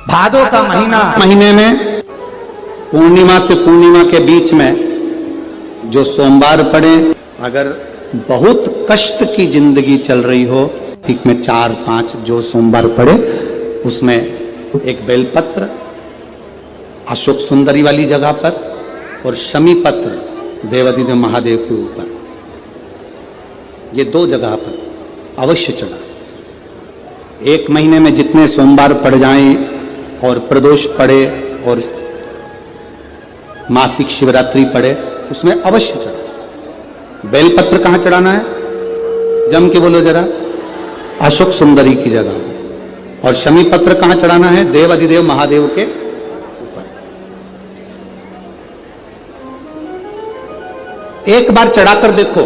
भादो का महीने में पूर्णिमा से पूर्णिमा के बीच में जो सोमवार पड़े, अगर बहुत कष्ट की जिंदगी चल रही हो, ठीक में 4-5 जो सोमवार पड़े, उसमें एक बेलपत्र अशोक सुंदरी वाली जगह पर और शमी पत्र देवाधिदेव महादेव के ऊपर, ये 2 जगह पर अवश्य चढ़ा। एक महीने में जितने सोमवार पड़ जाएं और प्रदोष पड़े और मासिक शिवरात्रि पड़े, उसमें अवश्य चढ़ा। बेलपत्र कहां चढ़ाना है? जम के बोलो जरा। अशोक सुंदरी की जगह। और शमी पत्र कहां चढ़ाना है? देवाधिदेव महादेव के ऊपर। एक बार चढ़ाकर देखो,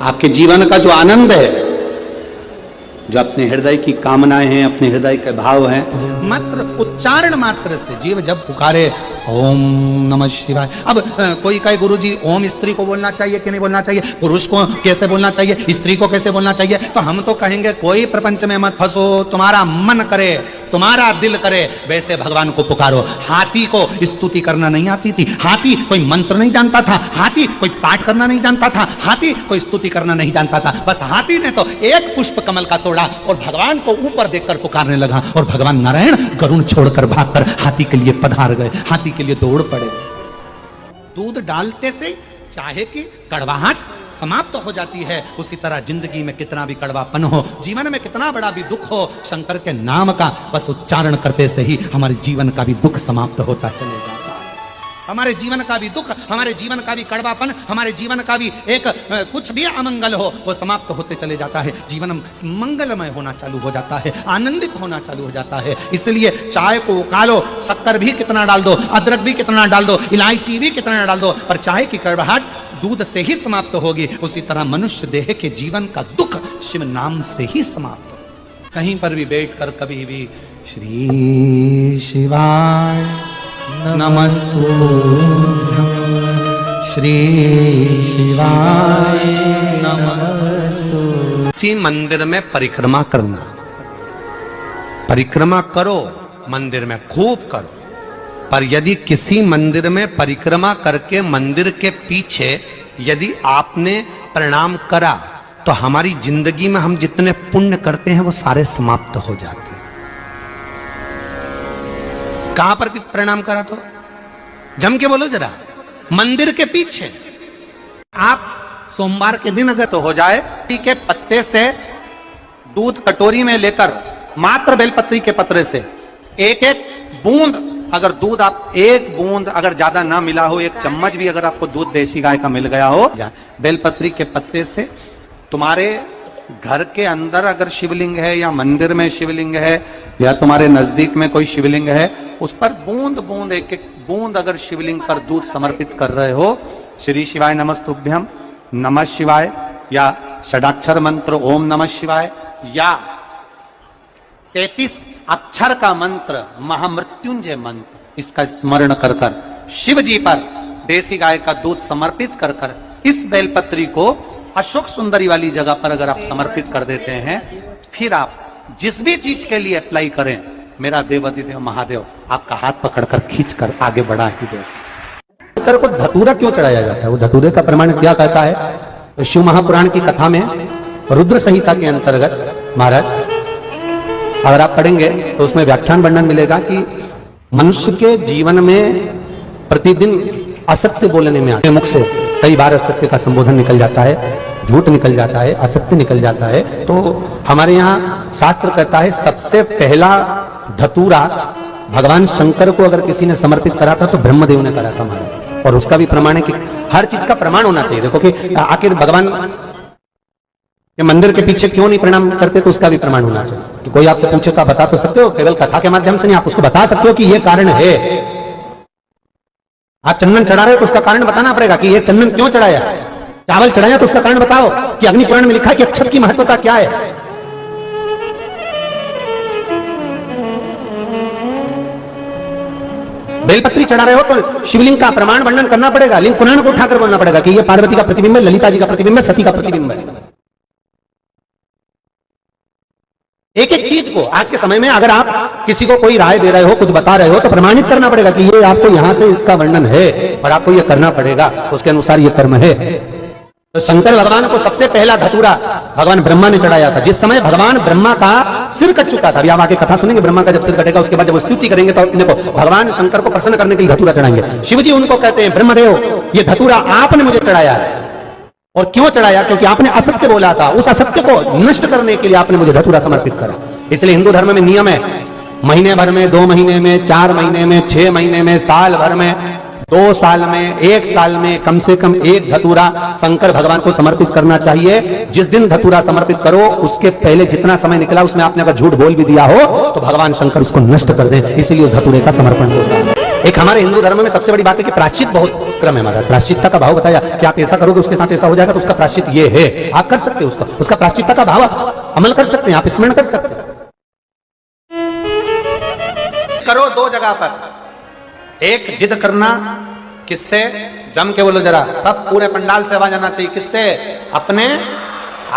आपके जीवन का जो आनंद है, जो अपने हृदय की कामनाएं हैं, अपने हृदय के भाव हैं, मात्र उच्चारण मात्र से जीव जब पुकारे ओम नमः शिवाय। अब कोई कहे गुरुजी ओम स्त्री को बोलना चाहिए कि नहीं बोलना चाहिए, पुरुष को कैसे बोलना चाहिए, स्त्री को कैसे बोलना चाहिए, तो हम तो कहेंगे कोई प्रपंच में मत फंसो, तुम्हारा मन करे, तुम्हारा दिल करे वैसे भगवान को पुकारो। हाथी को स्तुति करना नहीं आती थी, हाथी कोई मंत्र नहीं जानता था, हाथी कोई पाठ करना नहीं जानता था, हाथी कोई स्तुति करना नहीं जानता था, बस हाथी ने तो एक पुष्प कमल का तोड़ा और भगवान को ऊपर देखकर पुकारने लगा, और भगवान नारायण गरुण छोड़कर भागकर हाथी के लिए पधार गए, हाथी के लिए दौड़ पड़े। दूध डालते से चाहे कि कड़वाहट समाप्त हो जाती है, उसी तरह जिंदगी में कितना भी कड़वापन हो, जीवन में कितना बड़ा भी दुख हो, शंकर के नाम का बस उच्चारण करते से ही हमारे जीवन का भी दुख समाप्त होता चले जाता है। हमारे जीवन का भी दुख, हमारे जीवन का भी कड़वापन, हमारे जीवन का भी एक कुछ भी अमंगल हो, वो समाप्त होते चले जाता है। जीवन मंगलमय होना चालू हो जाता है, आनंदित होना चालू हो जाता है। इसलिए चाय को उकालो, शक्कर भी कितना डाल दो, अदरक भी कितना डाल दो, इलायची भी कितना डाल दो, पर चाय की कड़वाहट दूध से ही समाप्त होगी। उसी तरह मनुष्य देह के जीवन का दुख शिव नाम से ही समाप्त हो। कहीं पर भी बैठकर कभी भी श्री शिवाय नमस्तुभ्यं, श्री शिवाय नमस्तुभ्यं। इसी मंदिर में परिक्रमा करना, परिक्रमा करो, मंदिर में खूब करो, पर यदि किसी मंदिर में परिक्रमा करके मंदिर के पीछे यदि आपने प्रणाम करा, तो हमारी जिंदगी में हम जितने पुण्य करते हैं वो सारे समाप्त हो जाते हैं। कहां पर भी प्रणाम करा तो जम के बोलो जरा। मंदिर के पीछे। आप सोमवार के दिन अगर तो हो जाए, के पत्ते से दूध कटोरी में लेकर, मात्र बेलपत्री के पत्रे से एक एक बूंद, अगर दूध आप एक बूंद अगर ज्यादा ना मिला हो, एक चम्मच भी अगर आपको दूध देसी गाय का मिल गया हो, बेलपत्री के पत्ते से तुम्हारे घर के अंदर अगर शिवलिंग है या मंदिर में शिवलिंग है या तुम्हारे नजदीक में कोई शिवलिंग है, उस पर बूंद बूंद एक एक बूंद अगर शिवलिंग पर दूध समर्पित कर रहे हो, श्री शिवाय नमस्तुभ्यम, नमः शिवाय, या षडाक्षर मंत्र ओम नमः शिवाय, या 33 अक्षर का मंत्र महामृत्युंजय मंत्र, इसका स्मरण कर कर शिव जी पर देसी गाय का दूध समर्पित कर कर इस बेलपत्री को अशोक सुंदरी वाली जगह पर अगर आप समर्पित कर देते हैं, फिर आप जिस भी चीज के लिए अप्लाई करें, मेरा देवाधिदेव महादेव आपका हाथ पकड़कर खींचकर आगे बढ़ा ही दे। शंकर को धतूरा क्यों चढ़ाया जाता है? वो धतूरे का प्रमाण क्या कहता है? तो शिव महापुराण की कथा में रुद्र संहिता के अंतर्गत महाराज अगर आप पढ़ेंगे तो उसमें व्याख्यान वर्णन मिलेगा कि मनुष्य के जीवन में प्रतिदिन असत्य बोलने में आते मुख से कई बार असत्य का संबोधन निकल जाता है, झूठ निकल जाता है, असत्य निकल जाता है। तो हमारे यहाँ शास्त्र कहता है सबसे पहला धतूरा भगवान शंकर को अगर किसी ने समर्पित करा था तो ब्रह्मदेव ने करा था महाराज, और उसका भी प्रमाण है कि हर चीज का प्रमाण होना चाहिए। देखो कि आखिर भगवान के मंदिर के पीछे क्यों नहीं प्रणाम करते, तो उसका भी प्रमाण होना चाहिए। कि कोई आपसे पूछे तो आप बता तो सकते हो, केवल कथा के माध्यम से नहीं, आप उसको बता सकते हो कि ये कारण है। आप चंदन चढ़ा रहे हो तो उसका कारण बताना पड़ेगा कि ये चंदन क्यों चढ़ाया, चावल चढ़ाया तो उसका कारण बताओ कि अग्नि पुराण में लिखा है कि अक्षत की महत्वता क्या है। बेलपत्री चढ़ा रहे हो तो शिवलिंग का प्रमाण वर्णन करना पड़ेगा, लिंग पुराण को उठाकर बोलना पड़ेगा कि ये पार्वती का प्रतिबिंब है, ललिता जी का प्रतिबिंब है, सती का प्रतिबिंब है। एक एक चीज को आज के समय में अगर आप किसी को कोई राय दे रहे हो, कुछ बता रहे हो, तो प्रमाणित करना पड़ेगा कि ये आपको यहां से इसका वर्णन है और आपको ये करना पड़ेगा, उसके अनुसार ये कर्म है। तो शंकर भगवान को सबसे पहला धतूरा भगवान ब्रह्मा ने चढ़ाया था। जिस समय भगवान ब्रह्मा का सिर कट चुका था, अभी आप आगे कथा सुनेंगे, ब्रह्मा का जब सिर कटेगा उसके बाद जब स्तुति करेंगे तो देखो भगवान शंकर को प्रसन्न करने के लिए धतूरा चढ़ाएंगे। शिव जी उनको कहते हैं, ब्रह्मदेव ये धतूरा आपने मुझे चढ़ाया है। और क्यों चढ़ाया? क्योंकि आपने असत्य बोला था, उस असत्य को नष्ट करने के लिए आपने मुझे धतूरा समर्पित करा। इसलिए हिंदू धर्म में नियम है, महीने भर में, 2 महीने में, 4 महीने में, 6 महीने में, साल भर में, 2 साल में, 1 साल में कम से कम 1 धतूरा शंकर भगवान को समर्पित करना चाहिए। जिस दिन धतूरा समर्पित करो उसके पहले जितना समय निकला उसमें आपने अगर झूठ बोल भी दिया हो तो भगवान शंकर उसको नष्ट कर दे, इसीलिए उस धतूरे का समर्पण होता है। एक हमारे हिंदू धर्म में सबसे बड़ी बात है कि प्रायश्चित बहुत क्रम है हमारा। प्रायश्चित्ता का भाव बताया कि आप ऐसा करोगे उसके साथ ऐसा हो जाएगा, तो उसका प्रायश्चित ये है, आप कर सकते हो उसका प्रायश्चित्ता का भाव अमल कर सकते हैं, आप स्मरण कर सकते हैं। करो 2 जगह पर, एक जिद करना, किससे? जम के बोलो जरा, सब पूरे पंडाल से आवाज आना चाहिए, किससे? अपने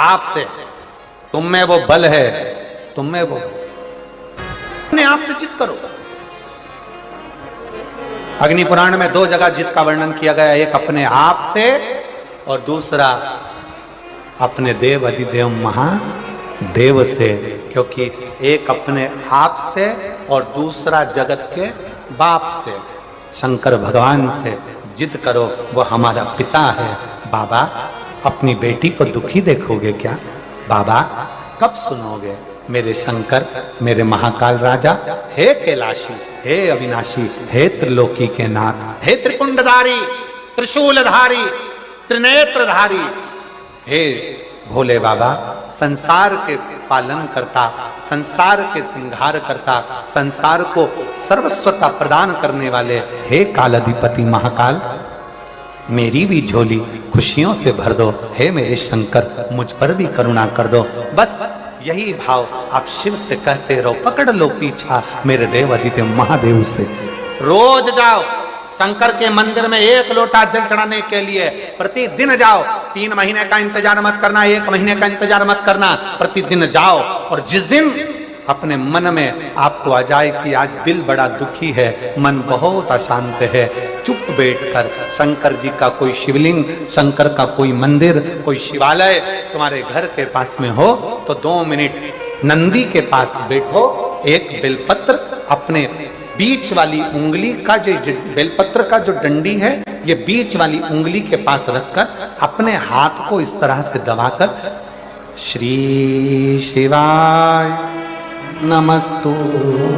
आप से। तुम में वो बल है, तुम में वो, अपने आप से जिद करो। अग्नि पुराण में 2 जगह जिद का वर्णन किया गया, एक अपने आप से और दूसरा अपने देव अधिदेव महादेव से। क्योंकि एक अपने आप से और दूसरा जगत के बाप से, शंकर भगवान से जिद करो, वो हमारा पिता है। बाबा अपनी बेटी को दुखी देखोगे क्या? बाबा कब सुनोगे? मेरे शंकर, मेरे महाकाल राजा, हे कैलाशी, हे अविनाशी, हे त्रिलोकी के नाथ, हे त्रिपुंडधारी, त्रिशूलधारी, त्रिनेत्रधारी, हे भोले बाबा, संसार के पालन करता, संसार के सिंगार करता, संसार को सर्वस्वता प्रदान करने वाले, हे कालाधिपति महाकाल, मेरी भी झोली खुशियों से भर दो। हे मेरे शंकर, मुझ पर भी करुणा कर दो। बस यही भाव आप शिव से कहते रहो, पकड़ लो पीछा मेरे देव अधिदेव महादेव से। रोज जाओ शंकर के मंदिर में 1 लोटा जल चढ़ाने के लिए, प्रतिदिन जाओ। 3 महीने का इंतजार मत करना, 1 महीने का इंतजार मत करना, प्रतिदिन जाओ। और जिस दिन अपने मन में आपको आ जाए कि आज दिल बड़ा दुखी है, मन बहुत अशांत है, चुप बैठकर शंकर जी का कोई शिवलिंग, शंकर का कोई मंदिर, कोई शिवालय तुम्हारे घर के पास में हो तो 2 मिनट नंदी के पास बैठो, एक बेलपत्र अपने बीच वाली उंगली का, जो बेलपत्र का जो डंडी है, ये बीच वाली उंगली के पास रखकर अपने हाथ को इस तरह से दबाकर श्री शिवाय नमस्तुभ्यं,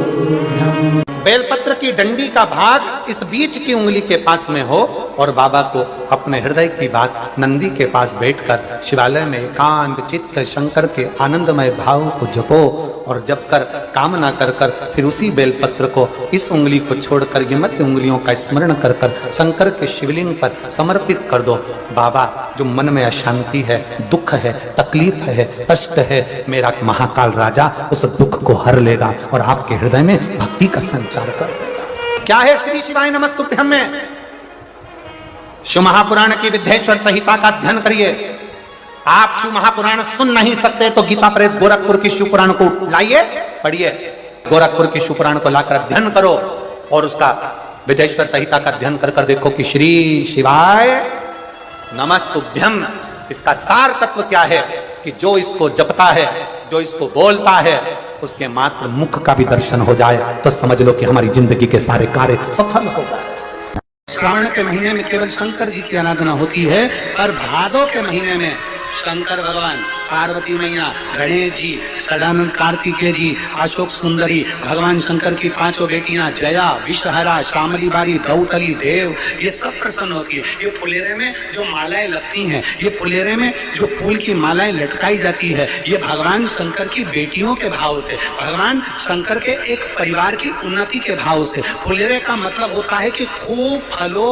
बेलपत्र की डंडी का भाग इस बीच की उंगली के पास में हो और बाबा को अपने हृदय की बात नंदी के पास बैठकर शिवालय में एकांत चित्त शंकर के आनंदमय भाव को जपो। और जब कर कामना कर कर फिर उसी बेलपत्र को, इस उंगली को छोड़कर ये मध्य उंगलियों का स्मरण कर कर शंकर के शिवलिंग पर समर्पित कर दो। बाबा, जो मन में अशांति है, दुख है, तकलीफ है, कष्ट है, मेरा महाकाल राजा उस दुख को हर लेगा और आपके हृदय में भक्ति का संचार कर देगा। क्या है श्री शिवाय नमस्तुभ्यं में? शिव महापुराण की विद्येश्वर संहिता का अध्ययन करिए। आप शिव महापुराण सुन नहीं सकते तो गीता प्रेस गोरखपुर की शिव पुराण को लाइए, पढ़िए। गोरखपुर की शिव पुराण को लाकर अध्ययन करो और उसका विद्येश्वर संहिता का अध्ययन कर कर देखो कि श्री शिवाय नमस्तुभ्यं, इसका सार तत्व क्या है कि जो इसको जपता है, जो इसको बोलता है, उसके मात्र मुख का भी दर्शन हो जाए तो समझ लो कि हमारी जिंदगी के सारे कार्य सफल हो गए। श्रावण के महीने में केवल शंकर जी की आराधना होती है और भादों के महीने में शंकर भगवान, पार्वती मैया, गणेश जी, सदानंद कार्तिकेय जी, अशोक सुंदरी, भगवान शंकर की 5 बेटियां जया, विषहरा, श्यामली बारी, दौतली, देव, ये सब प्रसन्न होती है। ये फुलेरे में जो मालाएं लगती हैं, ये फुलेरे में जो फूल की मालाएं लटकाई जाती है, ये भगवान शंकर की बेटियों के भाव से, भगवान शंकर के एक परिवार की उन्नति के भाव से। फुलेरे का मतलब होता है कि खूब फलो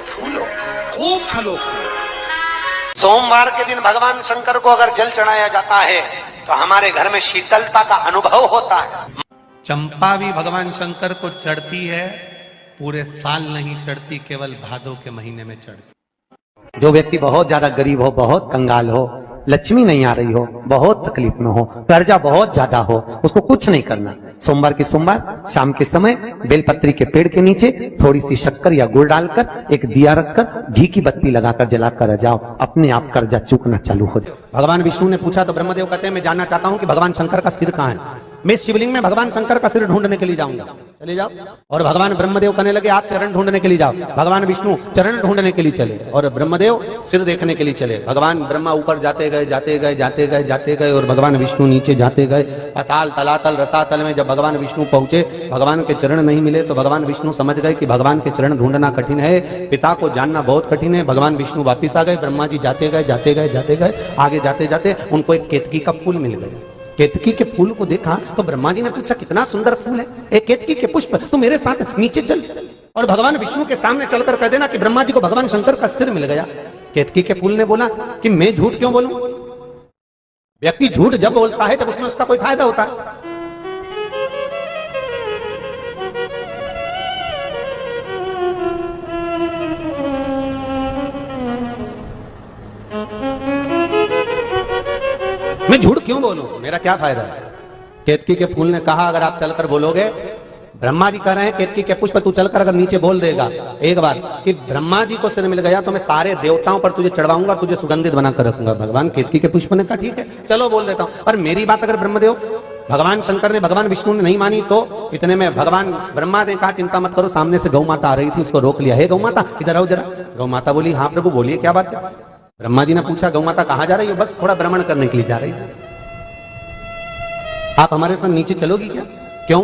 फूलो, खूब फलो फूलो। सोमवार के दिन भगवान शंकर को अगर जल चढ़ाया जाता है तो हमारे घर में शीतलता का अनुभव होता है। चंपा भी भगवान शंकर को चढ़ती है, पूरे साल नहीं चढ़ती, केवल भादों के महीने में चढ़ती। जो व्यक्ति बहुत ज्यादा गरीब हो, बहुत कंगाल हो, लक्ष्मी नहीं आ रही हो, बहुत तकलीफ में हो, कर्जा बहुत ज्यादा हो, उसको कुछ नहीं करना। सोमवार के सोमवार शाम के समय बेलपत्री के पेड़ के नीचे थोड़ी सी शक्कर या गुड़ डालकर एक दिया रखकर घी की बत्ती लगाकर जलाकर जाओ, अपने आप कर्जा चूकना चालू हो जाए। भगवान विष्णु ने पूछा तो ब्रह्मदेव कहते हैं मैं जानना चाहता हूं कि भगवान शंकर का सिर कहां है। मैं शिवलिंग में भगवान शंकर का सिर ढूंढने के लिए जाऊंगा। चले जाओ। और भगवान ब्रह्मदेव कहने लगे आप चरण ढूंढने के लिए जाओ। भगवान विष्णु चरण ढूंढने के लिए चले और ब्रह्मदेव सिर देखने के लिए चले। भगवान ब्रह्मा ऊपर जाते गए जाते गए जाते गए जाते गए और भगवान विष्णु नीचे जाते गए। पाताल तलातल रसातल में जब भगवान विष्णु पहुंचे, भगवान के चरण नहीं मिले तो भगवान विष्णु समझ गए कि भगवान के चरण ढूंढना कठिन है, पिता को जानना बहुत कठिन है। भगवान विष्णु वापिस आ गए। ब्रह्मा जी जाते गए जाते गए जाते गए, आगे जाते जाते उनको एक केतकी का फूल मिल गया। केतकी के फूल को देखा तो ब्रह्मा जी ने पूछा कितना सुंदर फूल है, एक केतकी के पुष्प, तू मेरे साथ नीचे चल और भगवान विष्णु के सामने चलकर कह देना कि ब्रह्मा जी को भगवान शंकर का सिर मिल गया। केतकी के फूल ने बोला कि मैं झूठ क्यों बोलूं? व्यक्ति झूठ जब बोलता है तब उसमें उसका कोई फायदा होता है। मैं झूठ क्यों बोलूं, मेरा क्या फायदा है? केतकी के फूल ने कहा अगर आप चलकर बोलोगे, ब्रह्मा जी कह रहे हैं केतकी के पुष्प तू चलकर अगर नीचे बोल देगा एक बार कि ब्रह्मा जी को सिर मिल गया तो मैं सारे देवताओं पर तुझे चढ़वाऊंगा, तुझे सुगंधित बनाकर रखूंगा। भगवान केतकी के पुष्प ने कहा ठीक है चलो बोल देता हूं। और मेरी बात अगर ब्रह्मदेव भगवान शंकर ने भगवान विष्णु ने नहीं मानी तो इतने में भगवान ब्रह्मा ने कहा चिंता मत करो, सामने से गौ माता आ रही थी, उसको रोक लिया। हे गौ माता इधर आओ जरा। गौ माता बोली हाँ प्रभु बोलिए क्या बात है। ब्रह्मा जी ने पूछा गौ माता कहां जा रही हो? बस थोड़ा भ्रमण करने के लिए जा रही। आप हमारे साथ नीचे चलोगी क्या? क्यों?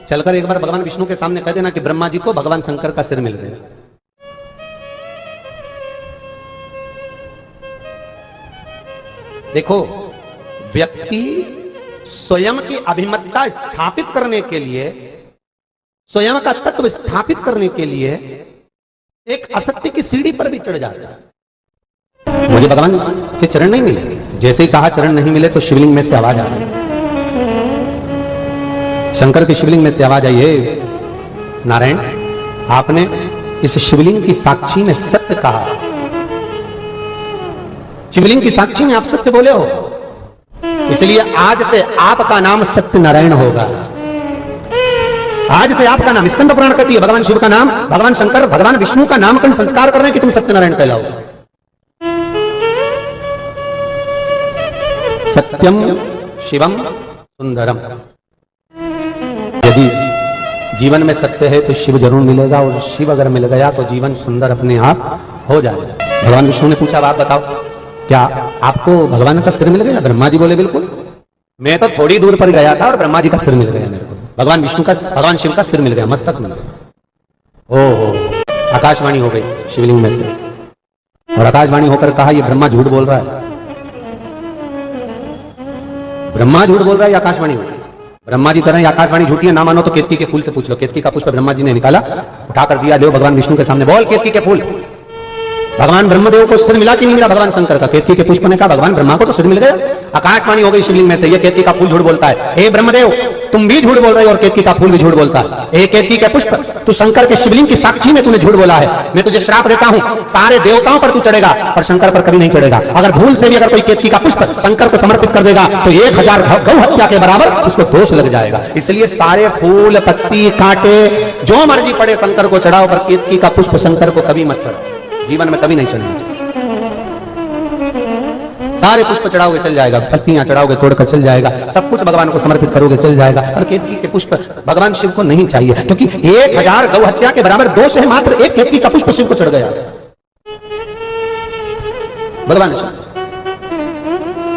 चलकर एक बार भगवान विष्णु के सामने कह देना कि ब्रह्मा जी को भगवान शंकर का सिर मिल गया। देखो व्यक्ति स्वयं की अभिमतता स्थापित करने के लिए, स्वयं का तत्व स्थापित करने के लिए एक असत्य की सीढ़ी पर भी चढ़ जाता है। मुझे भगवान के चरण नहीं मिले, जैसे ही कहा चरण नहीं मिले तो शिवलिंग में से आवाज आ गई। शंकर के शिवलिंग में से आवाज आई है नारायण आपने इस शिवलिंग की साक्षी में सत्य कहा, शिवलिंग की साक्षी में आप सत्य बोले हो, इसलिए आज से आपका नाम सत्य नारायण होगा। आज से आपका नाम, स्कंद पुराण कहती है भगवान शिव का नाम, भगवान शंकर भगवान विष्णु का नामकरण संस्कार कर रहे हैं कि तुम सत्यनारायण कहलाओ। सत्यम शिवम सुंदरम। यदि जीवन में सत्य है तो शिव जरूर मिलेगा और शिव अगर मिल गया तो जीवन सुंदर अपने आप हो जाएगा। भगवान विष्णु ने पूछा आप बताओ क्या आपको भगवान का सिर मिल गया? ब्रह्मा जी बोले बिल्कुल, मैं तो थोड़ी दूर पर गया था और ब्रह्मा जी का सिर मिल गया मेरे को। भगवान विष्णु का, भगवान शिव का सिर मिल गया, मस्तक मिल गया। ओहो, आकाशवाणी हो गई शिवलिंग में से और आकाशवाणी होकर कहा ये ब्रह्मा झूठ बोल रहा है। ब्रह्मा झूठ बोल रहा है, आकाशवाणी हो गई। ब्रह्मा जी कह रहे हैं आकाशवाणी झूठी है, ना मानो तो केतकी के फूल से पूछ लो। केतकी का पुष्प ब्रह्मा जी ने निकाला, उठाकर दिया, लो भगवान विष्णु के सामने, बोल केतकी के फूल। भगवान ब्रह्मदेव को सिर मिला कि नहीं मिला भगवान शंकर का? केतकी के पुष्प ने कहा भगवान ब्रह्मा को तो सिर मिल गया। आकाशवाणी हो गई शिवलिंग में से, ये केतकी का फूल झूठ बोलता है। हे ब्रह्मदेव तुम भी झूठ बोल रहे हो और केतकी का फूल भी झूठ बोलता है। हे केतकी के पुष्प तू शंकर के शिवलिंग की साक्षी में तूने झूठ बोला है। मैं तुझे श्राप देता हूं, सारे देवताओं पर तू चढ़ेगा पर शंकर पर कभी नहीं चढ़ेगा। अगर भूल से भी अगर कोई केतकी का पुष्प शंकर को समर्पित कर देगा तो 1000 गौ हत्या के बराबर उसको दोष लग जाएगा। इसलिए सारे फूल पत्ती कांटे जो मर्जी पड़े शंकर को चढ़ाओ पर केतकी का पुष्प शंकर को कभी मत चढ़ाओ, जीवन में कभी नहीं चढ़ना चाहिए। सारे पुष्प चढ़ाओगे चल जाएगा, पत्तियां चढ़ाओगे तोड़कर चल जाएगा, सब कुछ भगवान को समर्पित करोगे चल जाएगा। और केतकी के पुष्प भगवान शिव को नहीं चाहिए क्योंकि 1000 गौ हत्या के बराबर दोष है, मात्र एक केतकी का पुष्प शिव को चढ़ गया भगवान शिव।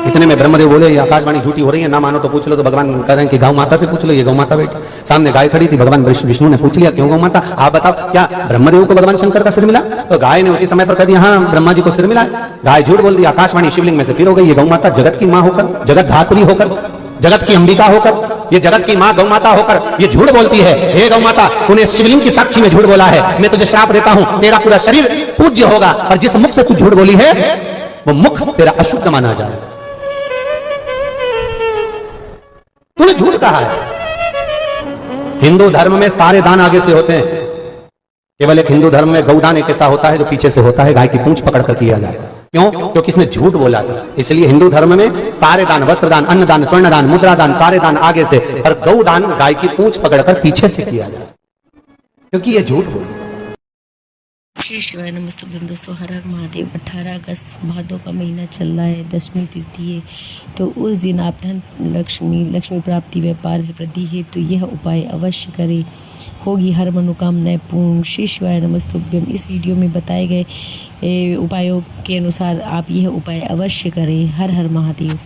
इतने में ब्रह्मदेव बोले ये आकाशवाणी झूठी हो रही है, ना मानो तो पूछ लो। तो भगवान कह रहे हैं कि गौ माता से पूछ लो। ये गौ माता बैठी सामने, गाय खड़ी थी। भगवान विष्णु ने पूछ लिया क्यों गौ माता आप बताओ क्या ब्रह्मदेव को भगवान शंकर का सिर मिला? तो गाय ने उसी समय पर कह दिया हाँ ब्रह्मा जी को सिर मिला। गाय झूठ बोल दी, आकाशवाणी शिवलिंग में से फिर हो गई। ये गौ माता जगत की माँ होकर, जगत धात्री होकर, जगत की अंबिका होकर, ये जगत की माँ गौ माता होकर ये झूठ बोलती है। हे गौ माता तूने शिवलिंग की साक्षी में झूठ बोला है, मैं तुझे श्राप देता हूं, तेरा पूरा शरीर पूज्य होगा और जिस मुख से तू झूठ बोली है वो मुख तेरा अशुद्ध माना जाएगा। तूने झूठ कहा है। हिंदू धर्म में सारे दान आगे से होते हैं, केवल एक हिंदू धर्म में गौदान एक ऐसा होता है जो पीछे से होता है, गाय की पूंछ पकड़ कर किया जाएगा। क्यों? क्योंकि इसने झूठ बोला था। इसलिए हिंदू धर्म में सारे दान, वस्त्र दान, अन्न दान, स्वर्ण दान, मुद्रा दान, सारे दान आगे से, और गौ दान गाय की पूंछ पकड़कर पीछे से किया जाए, क्योंकि ये झूठ बोला। श्री शिवाय नमस्तुभ्यम। दोस्तों, हर हर महादेव। 18 अगस्त भादों का महीना चल रहा है, दशमी तिथि है, तो उस दिन आप धन लक्ष्मी प्राप्ति, व्यापार वृद्धि है तो यह उपाय अवश्य करें, होगी हर मनोकामनाएं पूर्ण। श्री शिवाय नमस्तुभ्यम। इस वीडियो में बताए गए उपायों के अनुसार आप यह उपाय अवश्य करें। हर हर महादेव।